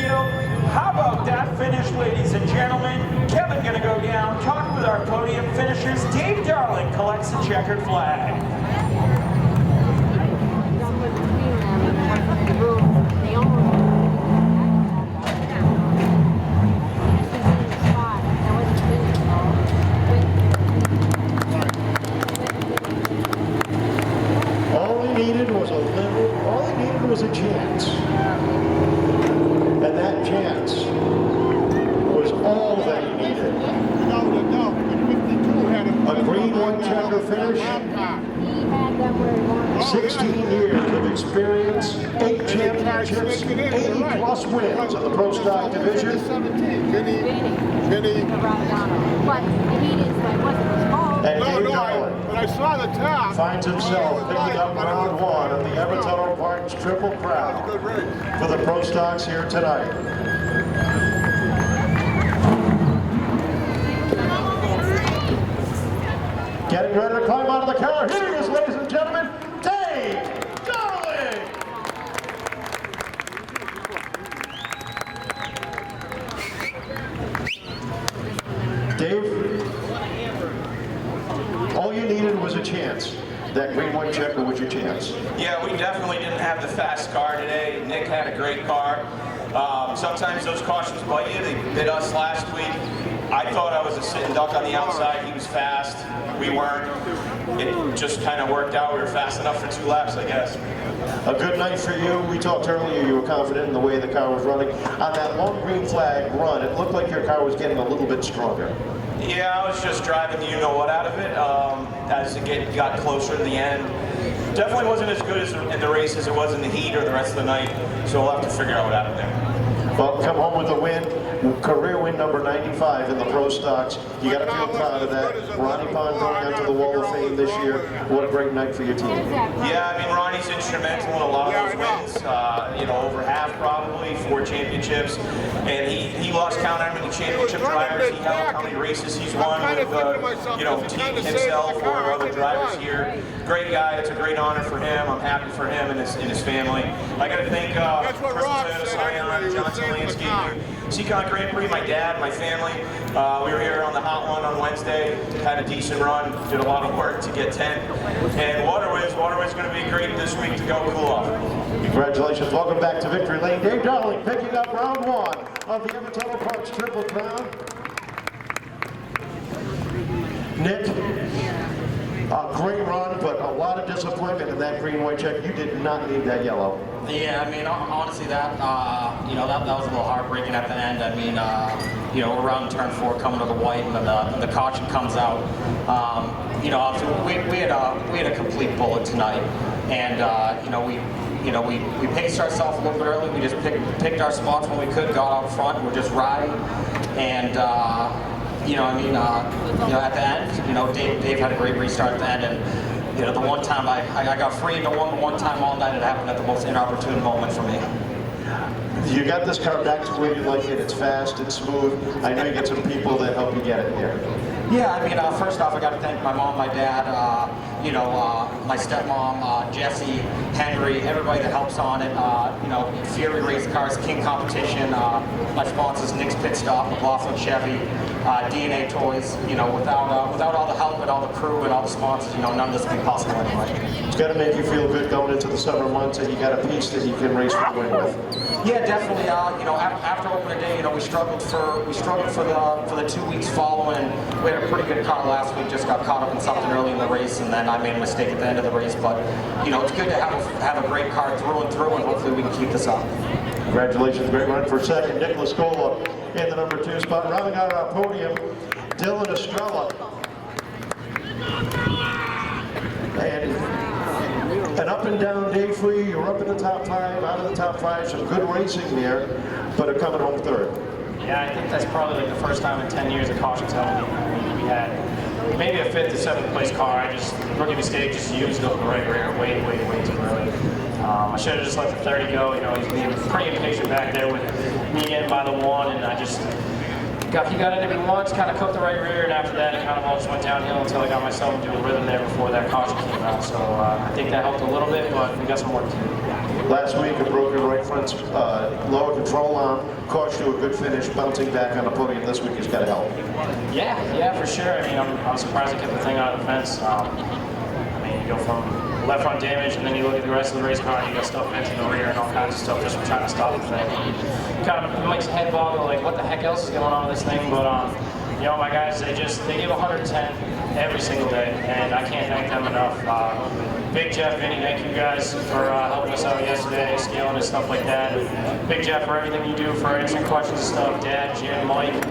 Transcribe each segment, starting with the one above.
deal. How about that finish, ladies and gentlemen? Kevin gonna go down, talk with our podium finishers. Dave Darling collects the checkered flag. All he needed was a chance. And that chance was all that he needed. A green white checker finish, 16 years of experience, 8 championships, 80 plus wins in the Pro Stock division. And Dave Darling but I saw the top. finds himself picking up round 1 of the Everett Parks Triple Crown for the Pro Stocks here tonight. Getting ready to climb out of the car. Here he is, ladies and gentlemen, Dave Darling. Dave, all you needed was a chance. That green white checker was your chance. Yeah, we definitely didn't have the fast car today. Nick had a great car. Sometimes those cautions bite you. They bit us last week. I thought I was a sitting duck on the outside. He was fast. We weren't. It just kind of worked out. We were fast enough for 2 laps, I guess. A good night for you. We talked earlier, you were confident in the way the car was running. On that long green flag run, it looked like your car was getting a little bit stronger. Yeah, I was just driving the you-know-what out of it as it got closer to the end. Definitely wasn't as good as in the race as it was in the heat or the rest of the night, so we'll have to figure out what happened there. Well, come home with a win. Career win number 95 in the Pro Stocks. You got to feel proud of that. Ronnie Pond going onto the Wall of Fame this year. What a great night for your team. Yeah, I mean, Ronnie's instrumental in a lot of those wins. Over half probably, 4 championships. And he lost count on how many championship drivers he held, how many races he's won with, team himself or other drivers here. Great guy. It's a great honor for him. I'm happy for him and his family. I got to thank John Lansky, Seekonk Grand Prix, my dad, my family. We were here on the Hot One on Wednesday, had a decent run, did a lot of work to get 10. And Waterway's going to be great this week to go cool off. Congratulations. Welcome back to Victory Lane. Dave Darling picking up round 1 of the Everett Parks Triple Crown. Nick, a great run, but a lot of disappointment in that green white check. You did not need that yellow. Yeah, I mean, honestly, that was a little heartbreaking at the end. I mean, we're around turn 4 coming to the white, and the caution comes out. We had a complete bullet tonight, and we paced ourselves a little bit early. We just picked our spots when we could, got out front, we're just riding, and at the end, Dave had a great restart at the end, and the one time I got free into one time all night, it happened at the most inopportune moment for me. You got this car back to where you like it. It's fast, it's smooth. I know you get some people that help you get it here. Yeah, I mean, first off, I got to thank my mom, my dad, my stepmom, Jesse, Henry, everybody that helps on it. Fury Race Cars, King Competition, my sponsors, Nick's Pit Stop, McLaughlin Chevy, DNA Toys. Without all the help and all the crew and all the sponsors, none of this would be possible anyway. It's got to make you feel good going into the summer months, and you got a piece that you can race for the win with. Yeah, definitely. After opening day, we struggled for the 2 weeks following. We had a pretty good car last week. Just got caught up in something early in the race, and then I made a mistake at the end of the race. But it's good to have a great car through and through, and hopefully we can keep this up. Congratulations, great run for second. Nick Lascuola in the number 2 spot. Rounding out our podium, Dylan Estrella. And an up and down day for you. You're up in the top 5, out of the top 5. Some good racing there, but are coming home 3rd. Yeah, I think that's probably like the first time in 10 years of caution penalty. We had maybe a 5th to 7th place car. Rookie mistake, just used over the right rear way too early. I should have just let the 30 go. He's being pretty impatient back there with me in by the 1, and he got into me once, kind of cooked the right rear, and after that it kind of all just went downhill until I got myself into a rhythm there before that caution came out. So I think that helped a little bit, but we got some work to do. Last week, a broken right front lower control arm cost you a good finish. Bouncing back on the podium this week has got to help. Yeah, for sure. I mean, I'm surprised I kept the thing out of the fence. I mean, you go from left front damage, and then you look at the rest of the race car, and you got stuff bent in the rear and all kinds of stuff just from trying to stop the thing. Kind of makes your head boggle, like, what the heck else is going on with this thing? But you know, my guys, they give 110 every single day, and I can't thank them enough. Big Jeff, Vinny, thank you guys for helping us out yesterday, scaling and stuff like that. Big Jeff for everything you do for answering questions and stuff. Dad, Jim, Mike,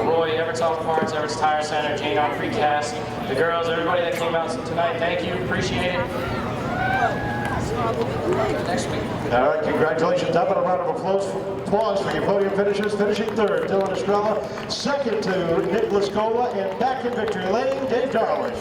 Roy, Everett's Auto Parts, Everett's Tire Center, Jane on Precast, the girls, everybody that came out tonight. Thank you, appreciate it. Next week. All right, congratulations. How about a round of applause for your podium finishers? Finishing third, Dylan Estrella. Second to Nick Lascuola, and back in victory lane, Dave Darling.